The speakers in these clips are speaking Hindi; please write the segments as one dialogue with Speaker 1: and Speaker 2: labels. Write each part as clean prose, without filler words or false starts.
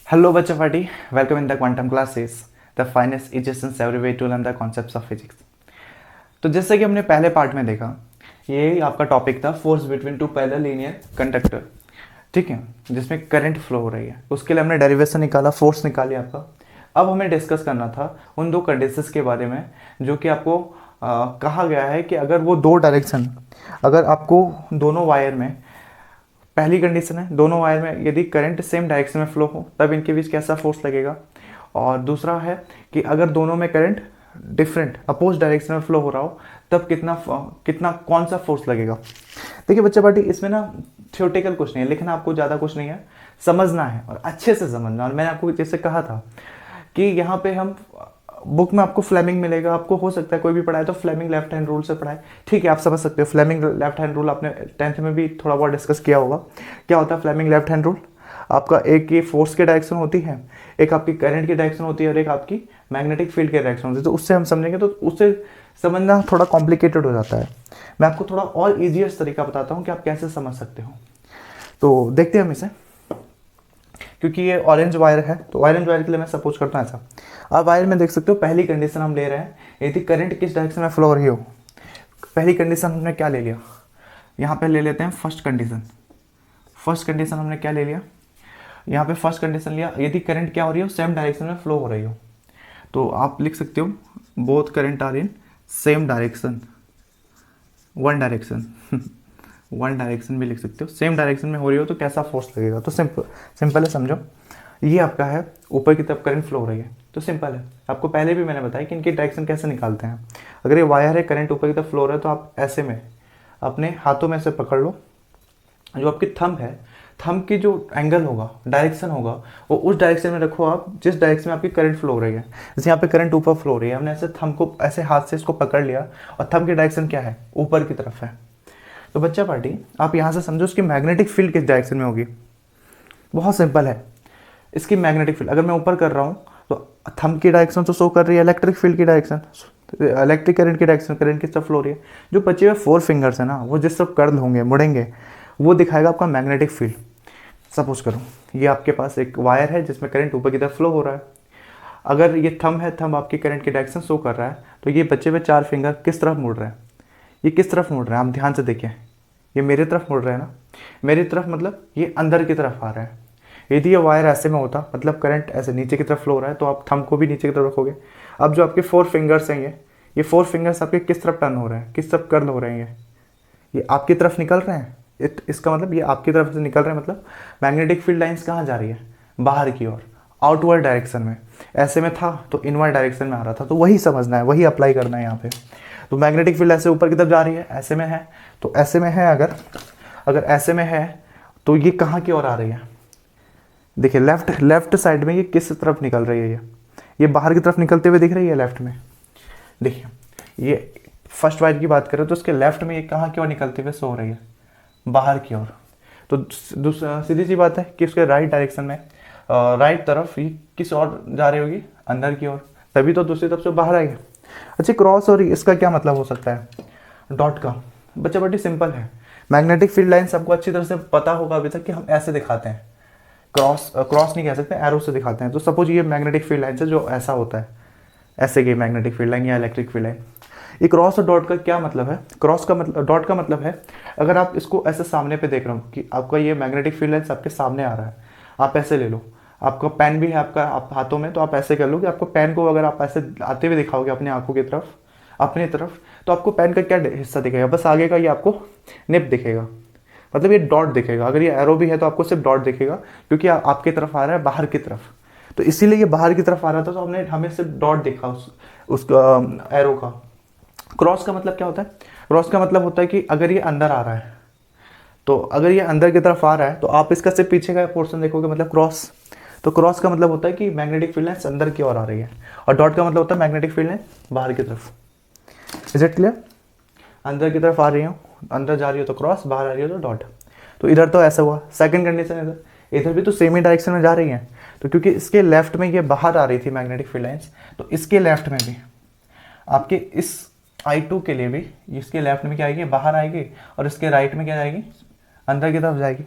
Speaker 1: Hello, Bacha Party. Welcome in the quantum classes, the finest equations every way to learn the concepts of physics. तो जैसे कि हमने पहले पार्ट में देखा, ये आपका टॉपिक था force between two parallel linear conductor, ठीक है, जिसमें करंट फ्लो हो रही है। उसके लिए हमने डेरिवेशन निकाला, फोर्स निकाली आपका। अब हमें डिस्कस करना था उन दो कंडीशंस के बारे में जो कि आपको कहा गया है कि अगर वो दो डायरेक्शन, अगर आपको दोनों वायर में, पहली कंडीशन है दोनों वायर में यदि करंट सेम डायरेक्शन में फ्लो हो तब इनके बीच कैसा फोर्स लगेगा, और दूसरा है कि अगर दोनों में करंट डिफरेंट अपोज डायरेक्शन में फ्लो हो रहा हो तब कितना कितना कौन सा फोर्स लगेगा। देखिए बच्चा पार्टी, इसमें ना थ्योरेटिकल कुछ नहीं है, लिखना आपको ज़्यादा कुछ नहीं है, समझना है और अच्छे से समझना। और मैंने आपको जैसे कहा था कि यहाँ पे हम बुक में आपको फ्लेमिंग मिलेगा, आपको हो सकता है कोई भी पढ़ाए तो फ्लेमिंग लेफ्ट हैंड रूल से पढ़ाए, ठीक है, आप समझ सकते हो। फ्लेमिंग लेफ्ट हैंड रूल आपने 10th में भी थोड़ा बहुत डिस्कस किया होगा। क्या होता है फ्लेमिंग लेफ्ट हैंड रूल? आपका एक ये फोर्स की डायरेक्शन होती है, एक आपकी करंट की डायरेक्शन होती है और एक आपकी मैग्नेटिक फील्ड की डायरेक्शन होती है। तो उससे हम समझेंगे तो उससे समझना थोड़ा कॉम्प्लिकेटेड हो जाता है। मैं आपको थोड़ा और ईजिएस्ट तरीका बताता हूँ कि आप कैसे समझ सकते हो। तो देखते हैं हम इसे, क्योंकि ये ऑरेंज वायर है तो ऑरेंज वायर के लिए मैं सपोज करता हूँ ऐसा। अब वायर में देख सकते हो पहली कंडीशन हम ले रहे हैं, यदि करंट किस डायरेक्शन में फ्लो हो रही हो। पहली कंडीशन हमने क्या ले लिया, यहाँ पे ले लेते हैं फर्स्ट कंडीशन। फर्स्ट कंडीशन हमने क्या ले लिया, यहाँ पे फर्स्ट कंडीशन लिया, यदि करंट क्या हो रही हो, सेम डायरेक्शन में फ्लो हो रही हो। तो आप लिख सकते हो both current are in same direction, one direction one direction भी लिख सकते हो। सेम डायरेक्शन में हो रही हो तो कैसा फोर्स लगेगा। तो सिंपल है, समझो। ये आपका है ऊपर की तरफ करंट फ्लो हो रही है, तो सिंपल है। आपको पहले भी मैंने बताया कि इनकी डायरेक्शन कैसे निकालते हैं। अगर ये वायर है, करंट ऊपर की तरफ फ्लो हो रहा है, तो आप ऐसे में अपने हाथों में से पकड़ लो, जो आपकी थंब है, थंब की जो एंगल होगा, डायरेक्शन होगा, वो उस डायरेक्शन में रखो आप जिस डायरेक्शन में आपकी करंट फ्लो हो रही है। जैसे यहाँ पे करंट ऊपर फ्लो हो रही है, हमने ऐसे थंब को ऐसे हाथ से इसको पकड़ लिया और थंब की डायरेक्शन क्या है, ऊपर की तरफ है। तो बच्चा पार्टी, आप यहाँ से समझो उसकी मैग्नेटिक फील्ड किस डायरेक्शन में होगी। बहुत सिंपल है, इसकी मैग्नेटिक फील्ड अगर मैं ऊपर कर रहा हूँ तो थंब की डायरेक्शन तो शो कर रही है इलेक्ट्रिक फील्ड की डायरेक्शन, इलेक्ट्रिक करंट की डायरेक्शन, करंट किस तरफ फ्लो हो रही है। जो बचे हुए 4 फिंगर्स है ना, वो जिस तरफ कर्ल होंगे, मुड़ेंगे, वो दिखाएगा आपका मैग्नेटिक फील्ड। सपोज करो ये आपके पास एक वायर है जिसमें करंट ऊपर की तरफ फ्लो हो रहा है। अगर ये थंब है, थंब आपकी करंट की डायरेक्शन शो कर रहा है, तो ये बचे हुए 4 फिंगर किस तरफ मुड़ रहे हैं, ये किस तरफ मुड़ रहे हैं, आप ध्यान से देखें। ये मेरी तरफ मुड़ रहे हैं ना, मेरी तरफ मतलब ये अंदर की तरफ आ रहा है। यदि ये वायर ऐसे में होता, मतलब करंट ऐसे नीचे की तरफ फ्लो हो रहा है, तो आप थंब को भी नीचे की तरफ रखोगे। अब जो आपके 4 फिंगर्स हैं, ये 4 फिंगर्स आपके किस तरफ टर्न हो रहे हैं, किस तरफ कर्ल हो रहे हैं, ये आपकी तरफ निकल रहे हैं। इसका मतलब ये आपकी तरफ से निकल रहे हैं, मतलब मैग्नेटिक फील्ड लाइंस कहाँ जा रही है, बाहर की ओर, आउटवर्ड डायरेक्शन में। ऐसे में था तो इनवर्ड डायरेक्शन में आ रहा था, तो वही समझना है, वही अप्लाई करना है यहाँ पे। तो मैग्नेटिक फील्ड ऐसे ऊपर की तरफ जा रही है, ऐसे में है, तो ऐसे में है, अगर ऐसे में है तो ये कहाँ की ओर आ रही है। देखिए लेफ्ट साइड में ये किस तरफ निकल रही है, ये बाहर की तरफ निकलते हुए दिख रही है लेफ्ट में। देखिए ये फर्स्ट वायर की बात करें तो उसके लेफ्ट में ये कहाँ की ओर निकलते हुए सो रही है, बाहर की ओर। तो दूसरा सीधी सी बात है कि उसके राइट डायरेक्शन में, राइट तरफ ये किस ओर जा रही होगी, अंदर की ओर, तभी तो दूसरी तरफ से बाहर आएगी। अच्छा, क्रॉस और इसका क्या मतलब हो सकता है, डॉट का। बच्चा बड़ी सिंपल है, मैग्नेटिक फील्ड लाइन सबको अच्छी तरह से पता होगा अभी तक कि हम ऐसे दिखाते हैं, क्रॉस नहीं कह सकते, एरो से दिखाते हैं। तो सपोज ये मैग्नेटिक फील्ड लाइन से जो ऐसा होता है, ऐसे की मैग्नेटिक फील्ड लाइन या इलेक्ट्रिक फील्ड लाइन। ये क्रॉस और डॉट का क्या मतलब है, क्रॉस का मतलब, डॉट का मतलब है अगर आप इसको ऐसे सामने पे देख रहे हो कि आपका ये मैग्नेटिक फील्ड लाइन आपके सामने आ रहा है, आप ऐसे ले लो, आपका पेन भी है आपका आप हाथों में, तो आप ऐसे कर लो कि आपको पेन को अगर आप ऐसे आते हुए दिखाओगे अपनी आंखों की तरफ, अपनी तरफ, तो आपको पेन का क्या हिस्सा दिखेगा, बस आगे का ये आपको निप दिखेगा, मतलब ये डॉट दिखेगा। अगर ये एरो भी है तो आपको सिर्फ डॉट दिखेगा, क्योंकि आपकी तरफ आ रहा है, बाहर की तरफ। तो इसीलिए ये बाहर की तरफ आ रहा था तो हमें सिर्फ डॉट दिखा उसका एरो का। क्रॉस का मतलब क्या होता है, क्रॉस का मतलब होता है कि अगर ये अंदर आ रहा है, तो अगर ये अंदर की तरफ आ रहा है तो आप इसका सिर्फ पीछे का पोर्शन देखोगे, मतलब क्रॉस। तो क्रॉस का मतलब होता है कि मैग्नेटिक फील्ड लाइन अंदर की ओर आ रही है, और डॉट का मतलब होता है मैग्नेटिक फील्ड लाइन बाहर की तरफ। Is it clear? अंदर की तरफ आ रही हो, अंदर जा रही हो तो क्रॉस, बाहर आ रही हो तो डॉट। तो इधर तो ऐसा हुआ। सेकंड कंडीशन, इधर भी तो सेम ही डायरेक्शन में जा रही है, तो क्योंकि इसके लेफ्ट में ये बाहर आ रही थी मैग्नेटिक फील्ड लाइंस, तो इसके लेफ्ट में भी आपके इस I2 के लिए भी इसके लेफ्ट में क्या आएगी, बाहर आएगी, और इसके राइट में क्या जाएगी, अंदर की तरफ जाएगी।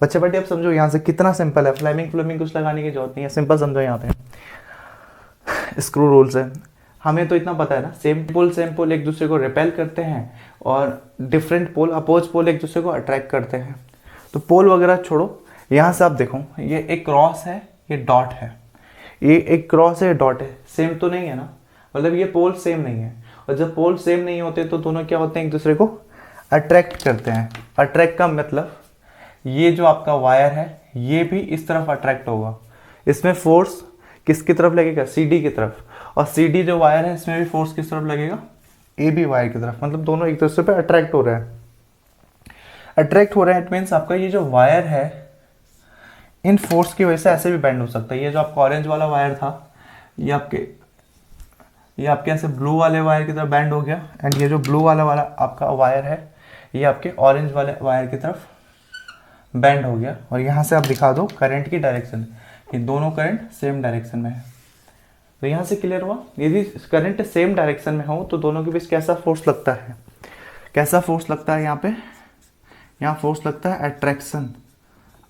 Speaker 1: बच्चे आप समझो यहाँ से कितना सिंपल है, फ्लेमिंग फ्लेमिंग कुछ लगाने की जरूरत नहीं है, सिंपल समझो। यहाँ पे स्क्रू रूल्स है, हमें तो इतना पता है ना, सेम पोल एक दूसरे को रिपेल करते हैं और डिफरेंट पोल अपोज पोल एक दूसरे को अट्रैक्ट करते हैं। तो पोल वगैरह छोड़ो, यहाँ से आप देखो ये एक क्रॉस है, ये डॉट है, ये एक क्रॉस है, डॉट है, सेम तो नहीं है ना, मतलब ये पोल सेम नहीं है। और जब पोल सेम नहीं होते तो दोनों क्या होते हैं, एक दूसरे को अट्रैक्ट करते हैं। अट्रैक्ट का मतलब ये जो आपका वायर है ये भी इस तरफ अट्रैक्ट होगा, इसमें फोर्स किसकी तरफ लगेगा, CD की तरफ, और CD जो वायर है इसमें भी फोर्स किस तरफ लगेगा, AB वायर की तरफ, मतलब दोनों एक दूसरे पे अट्रैक्ट हो रहे हैं। अट्रैक्ट हो रहे हैं इट मीन्स आपका ये जो वायर है इन फोर्स की वजह से ऐसे भी बेंड हो सकता है। ये जो आपका ऑरेंज वाला वायर था ये आपके ऐसे ब्लू वाले वायर की तरफ बेंड हो गया, एंड ये जो ब्लू वाला आपका वायर है ये आपके ऑरेंज वाले वायर की तरफ बेंड हो गया। और यहाँ से आप दिखा दो करंट की डायरेक्शन, ये दोनों करंट सेम डायरेक्शन में है। तो यहाँ से क्लियर हुआ, यदि करंट सेम डायरेक्शन में हो तो दोनों के बीच कैसा फोर्स लगता है, कैसा फोर्स लगता है यहाँ पे, यहाँ फोर्स लगता है अट्रैक्शन,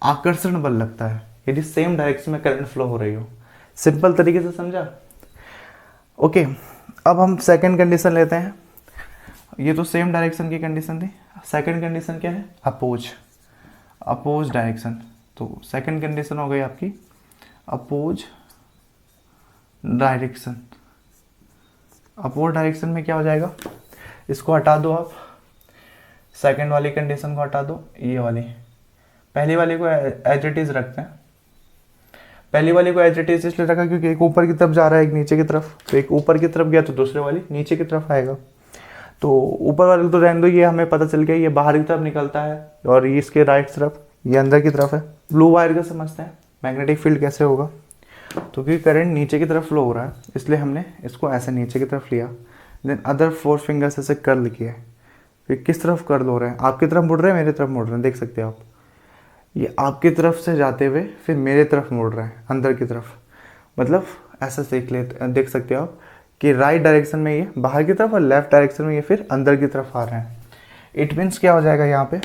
Speaker 1: आकर्षण बल लगता है, यदि सेम डायरेक्शन में करंट फ्लो हो रही हो। सिंपल तरीके से समझा। ओके, अब हम सेकंड कंडीशन लेते हैं। ये तो सेम डायरेक्शन की कंडीशन थी, सेकंड कंडीशन क्या है, अपोज डायरेक्शन। तो सेकंड कंडीशन हो गई आपकी अपोज डायरेक्शन। अपोज डायरेक्शन में क्या हो जाएगा, इसको हटा दो आप, सेकंड वाली कंडीशन को हटा दो, ये वाली, पहली वाली को एज इट इज रखते हैं। पहली वाली को एज इट इज इसलिए रखा क्योंकि एक ऊपर की तरफ जा रहा है, एक नीचे की तरफ, तो एक ऊपर की तरफ गया तो दूसरे वाली नीचे की तरफ आएगा। तो ऊपर वाले तो रहने दो, ये हमें पता चल गया ये बाहर की तरफ निकलता है और ये इसके राइट तरफ, ये अंदर की तरफ है। ब्लू वायर का समझते हैं मैग्नेटिक फील्ड कैसे होगा, तो क्योंकि करंट नीचे की तरफ फ्लो हो रहा है इसलिए हमने इसको ऐसे नीचे की तरफ लिया, देन अदर 4 फिंगर्स ऐसे कर्ल किया है। फिर किस तरफ कर्ल हो रहे हैं, आपकी तरफ मुड़ रहे हैं, मेरी तरफ मुड़ रहे हैं, देख सकते हैं आप, ये आपकी तरफ से जाते हुए फिर मेरे तरफ मुड़ रहे हैं अंदर की तरफ, मतलब ऐसा देख सकते हो आप कि राइट डायरेक्शन में ये बाहर की तरफ और लेफ्ट डायरेक्शन में ये फिर अंदर की तरफ आ रहे हैं। इट मीन्स क्या हो जाएगा यहाँ पे,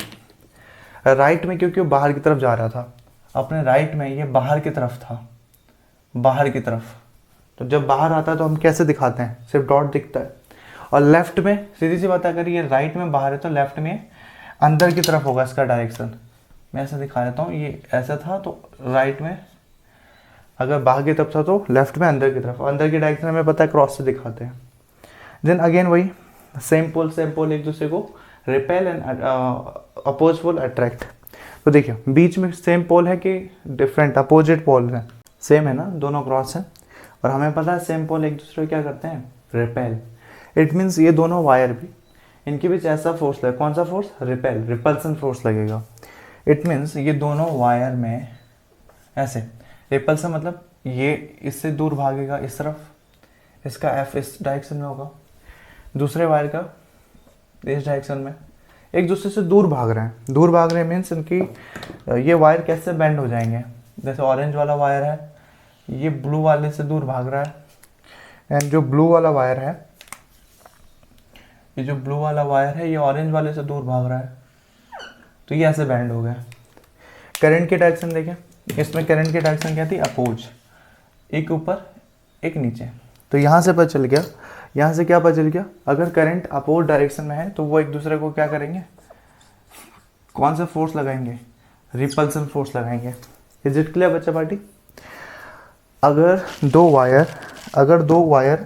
Speaker 1: राइट में क्योंकि वो बाहर की तरफ जा रहा था, अपने राइट में ये बाहर की तरफ था, बाहर की तरफ। तो जब बाहर आता है तो हम कैसे दिखाते हैं, सिर्फ डॉट दिखता है। और लेफ्ट में सीधी सी बात है, अगर ये राइट में बाहर है तो लेफ्ट में अंदर की तरफ होगा इसका डायरेक्शन। मैं ऐसा दिखा देता हूँ, ये ऐसा था तो राइट में, अगर बाहर की तरफ था तो लेफ्ट में अंदर की तरफ, अंदर की डायरेक्शन हमें पता है क्रॉस से दिखाते हैं। देन अगेन वही सेम पोल एक दूसरे को repel and oppose pole attract. तो देखिए बीच में सेम पोल है कि डिफरेंट अपोजिट पोल है, सेम है ना, दोनों क्रॉस है, और हमें पता है सेम पोल एक दूसरे को क्या करते हैं, रिपेल। इट मीन्स ये दोनों वायर भी, इनके बीच ऐसा फोर्स लगे, कौन सा फोर्स, रिपल्सन फोर्स लगेगा। इट मीन्स ये दोनों वायर में ऐसे रिपल्सन, मतलब ये इससे दूर भागेगा इस तरफ, इसका एफ इस डायरेक्शन में होगा, दूसरे वायर का इस डायरेक्शन में, एक दूसरे से दूर भाग रहे हैं। दूर भाग रहे हैं मीन्स इनकी ये वायर कैसे बेंड हो जाएंगे, जैसे ऑरेंज वाला वायर है ये ब्लू वाले से दूर भाग रहा है, एंड जो ब्लू वाला वायर है, ये जो ब्लू वाला वायर है ये ऑरेंज वाले से दूर भाग रहा है, तो ये ऐसे बेंड हो गया। करंट की डायरेक्शन देखें, इसमें करंट की डायरेक्शन क्या थी, अपोज, एक ऊपर एक नीचे। तो यहाँ से पता चल गया, यहाँ से क्या पता चल गया, अगर करंट अपोज डायरेक्शन में है तो वो एक दूसरे को क्या करेंगे, कौन सा फोर्स लगाएंगे, रिपल्सन फोर्स लगाएंगे। इज इट क्लियर बच्चा पार्टी। अगर दो वायर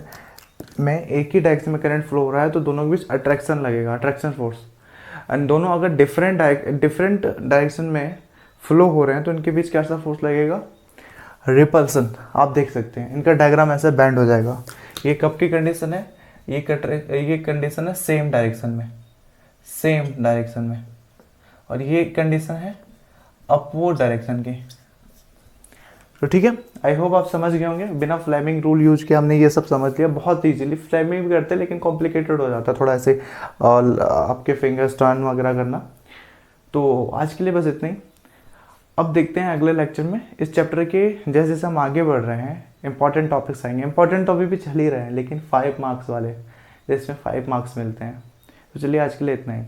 Speaker 1: में एक ही डायरेक्शन में करंट फ्लो हो रहा है तो दोनों के बीच अट्रैक्शन लगेगा, अट्रैक्शन फोर्स। एंड दोनों अगर डिफरेंट डायरेक्शन में फ्लो हो रहे हैं तो इनके बीच कैसा फोर्स लगेगा, रिपल्सन। आप देख सकते हैं इनका डायग्राम ऐसे बैंड हो जाएगा। ये कब की कंडीशन है, ये कंडीशन है सेम डायरेक्शन में, और ये कंडीशन है अपवर्ड डायरेक्शन की। तो ठीक है, आई होप आप समझ गए होंगे। बिना फ्लेमिंग रूल यूज किए हमने ये सब समझ लिया बहुत इजीली। फ्लेमिंग भी करते हैं लेकिन कॉम्प्लिकेटेड हो जाता है थोड़ा, ऐसे आपके फिंगर्स टर्न वगैरह करना। तो आज के लिए बस इतना ही। अब देखते हैं अगले लेक्चर में इस चैप्टर के जैसे जैसे हम आगे बढ़ रहे हैं इंपॉर्टेंट टॉपिक्स आएंगे। इंपॉर्टेंट टॉपिक भी चल ही रहे हैं लेकिन 5 मार्क्स वाले, जिसमें 5 मार्क्स मिलते हैं। तो चलिए आज के लिए इतना ही।